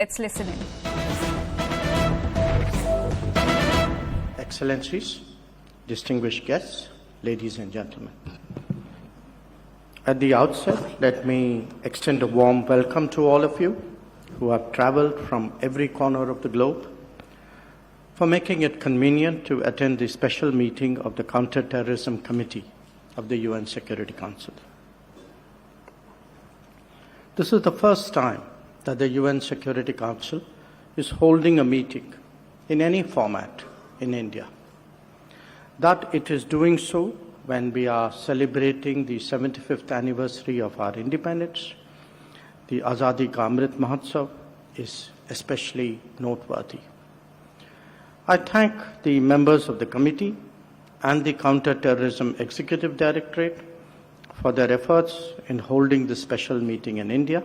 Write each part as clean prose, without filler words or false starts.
Let's listen in. Excellencies, distinguished guests, ladies and gentlemen. At the outset, let me extend a warm welcome to all of you who have traveled from every corner of the globe for making it convenient to attend the special meeting of the Counter-Terrorism Committee of the UN Security Council. This is the first time that the UN Security Council is holding a meeting in any format in India. That it is doing so when we are celebrating the 75th anniversary of our independence, the Azadi Ka Amrit Mahotsav, is especially noteworthy. I thank the members of the committee and the Counter-Terrorism Executive Directorate for their efforts in holding this special meeting in India.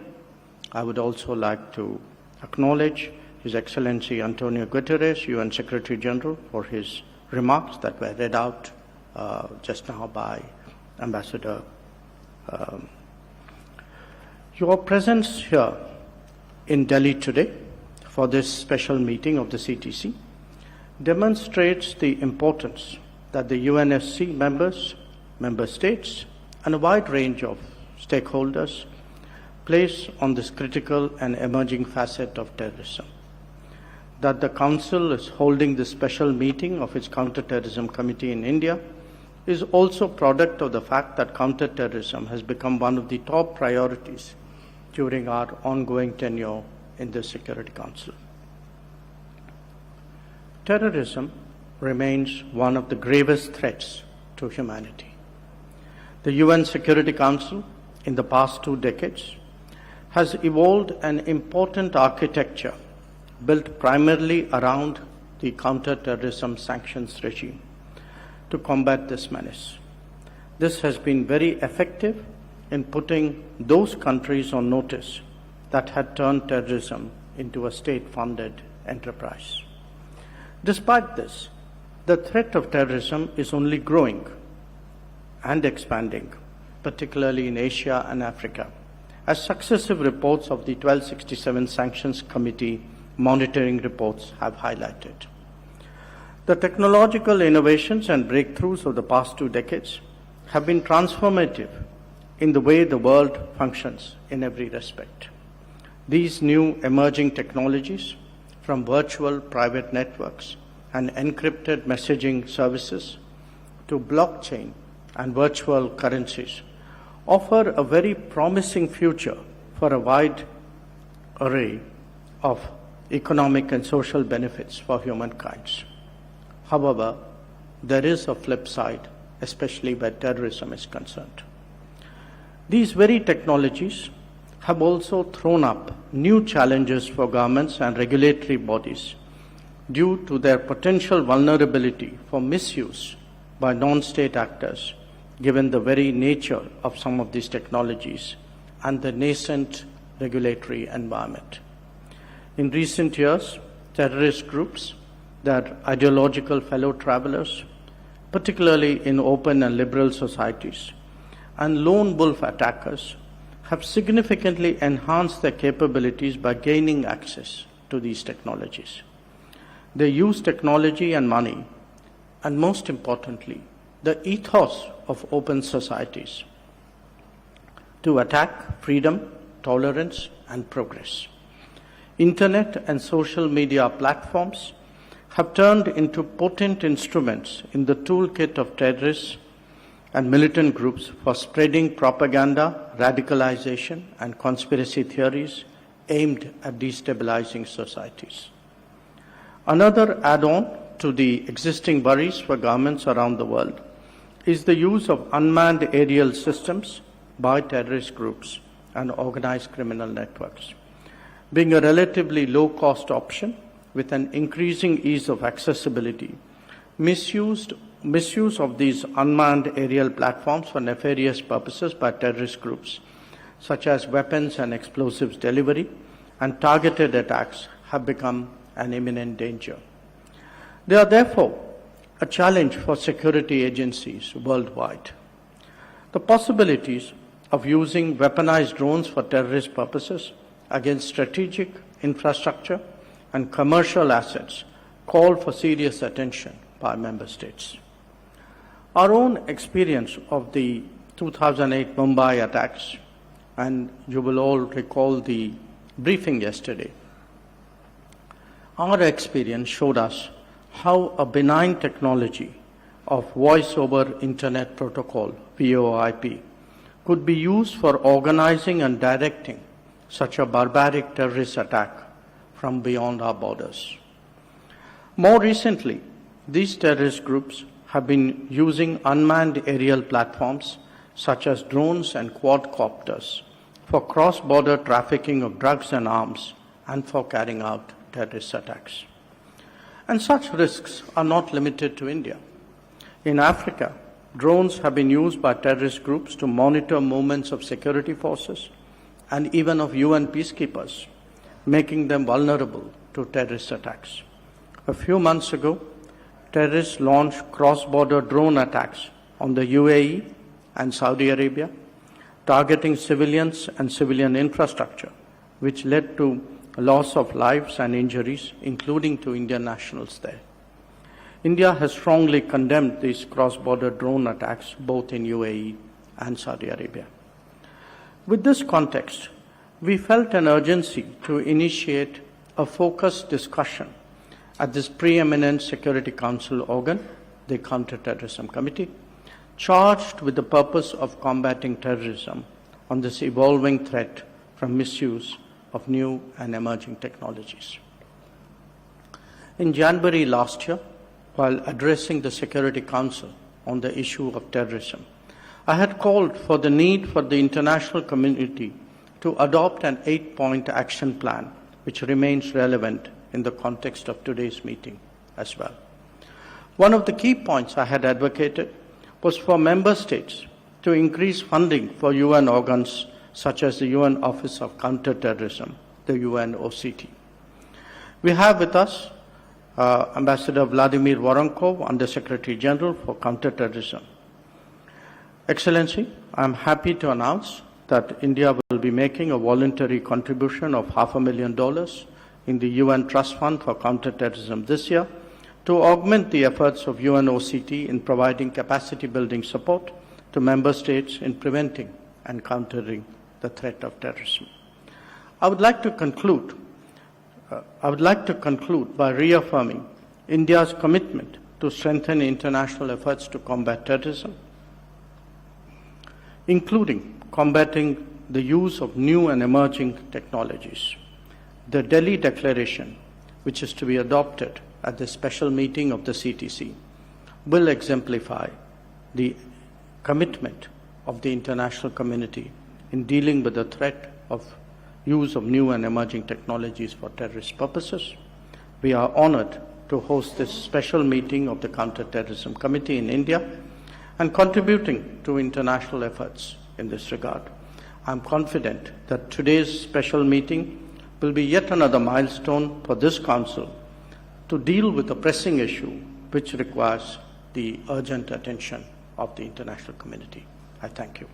I would also like to acknowledge His Excellency Antonio Guterres, UN Secretary General, for his remarks that were read out just now by Ambassador. Your presence here in Delhi today for this special meeting of the CTC demonstrates the importance that the UNSC members, member states, and a wide range of stakeholders place on this critical and emerging facet of terrorism. That the Council is holding this special meeting of its Counter-Terrorism Committee in India is also a product of the fact that counter-terrorism has become one of the top priorities during our ongoing tenure in the Security Council. Terrorism remains one of the gravest threats to humanity. The UN Security Council, in the past 2 decades, has evolved an important architecture built primarily around the counter-terrorism sanctions regime to combat this menace. This has been very effective in putting those countries on notice that had turned terrorism into a state-funded enterprise. Despite this, the threat of terrorism is only growing and expanding, particularly in Asia and Africa, as successive reports of the 1267 Sanctions Committee monitoring reports have highlighted. The technological innovations and breakthroughs of the past 2 decades have been transformative in the way the world functions in every respect. These new emerging technologies, from virtual private networks and encrypted messaging services to blockchain and virtual currencies, offer a very promising future for a wide array of economic and social benefits for humankind. However, there is a flip side, especially where terrorism is concerned. These very technologies have also thrown up new challenges for governments and regulatory bodies due to their potential vulnerability for misuse by non-state actors, given the very nature of some of these technologies and the nascent regulatory environment. In recent years, terrorist groups, their ideological fellow travelers, particularly in open and liberal societies, and lone wolf attackers have significantly enhanced their capabilities by gaining access to these technologies. They use technology and money, and most importantly, the ethos of open societies to attack freedom, tolerance, and progress. Internet and social media platforms have turned into potent instruments in the toolkit of terrorists and militant groups for spreading propaganda, radicalization, and conspiracy theories aimed at destabilizing societies. Another add-on to the existing worries for governments around the world is the use of unmanned aerial systems by terrorist groups and organized criminal networks. Being a relatively low-cost option with an increasing ease of accessibility, misuse of these unmanned aerial platforms for nefarious purposes by terrorist groups, such as weapons and explosives delivery and targeted attacks, have become an imminent danger. They are therefore a challenge for security agencies worldwide. The possibilities of using weaponized drones for terrorist purposes against strategic, infrastructure, and commercial assets call for serious attention by member states. Our own experience of the 2008 Mumbai attacks, and you will all recall the briefing yesterday, our experience showed us how a benign technology of Voice over Internet Protocol, VoIP, could be used for organizing and directing such a barbaric terrorist attack from beyond our borders. More recently, these terrorist groups have been using unmanned aerial platforms such as drones and quadcopters for cross-border trafficking of drugs and arms and for carrying out terrorist attacks. And such risks are not limited to India. In Africa, drones have been used by terrorist groups to monitor movements of security forces and even of UN peacekeepers, making them vulnerable to terrorist attacks. A few months ago, terrorists launched cross-border drone attacks on the UAE and Saudi Arabia, targeting civilians and civilian infrastructure, which led to loss of lives and injuries, including to Indian nationals there. India has strongly condemned these cross-border drone attacks both in UAE and Saudi Arabia. With this context, we felt an urgency to initiate a focused discussion at this preeminent Security Council organ, the Counter-Terrorism Committee, charged with the purpose of combating terrorism on this evolving threat from misuse of new and emerging technologies. In January last year, while addressing the Security Council on the issue of terrorism, I had called for the need for the international community to adopt an 8-point action plan, which remains relevant in the context of today's meeting as well. One of the key points I had advocated was for member states to increase funding for UN organs such as the UN Office of Counter-Terrorism, the UNOCT. We have with us Ambassador Vladimir Voronkov, Under-Secretary General for Counter-Terrorism. Excellency, I am happy to announce that India will be making a voluntary contribution of $500,000 in the UN Trust Fund for Counter-Terrorism this year to augment the efforts of UNOCT in providing capacity-building support to member states in preventing and countering the threat of terrorism. I would like to conclude by reaffirming India's commitment to strengthen international efforts to combat terrorism, including combating the use of new and emerging technologies. The Delhi Declaration, which is to be adopted at the special meeting of the CTC, will exemplify the commitment of the international community in dealing with the threat of use of new and emerging technologies for terrorist purposes. We are honored to host this special meeting of the Counter-Terrorism Committee in India and contributing to international efforts in this regard. I am confident that today's special meeting will be yet another milestone for this Council to deal with a pressing issue which requires the urgent attention of the international community. I thank you.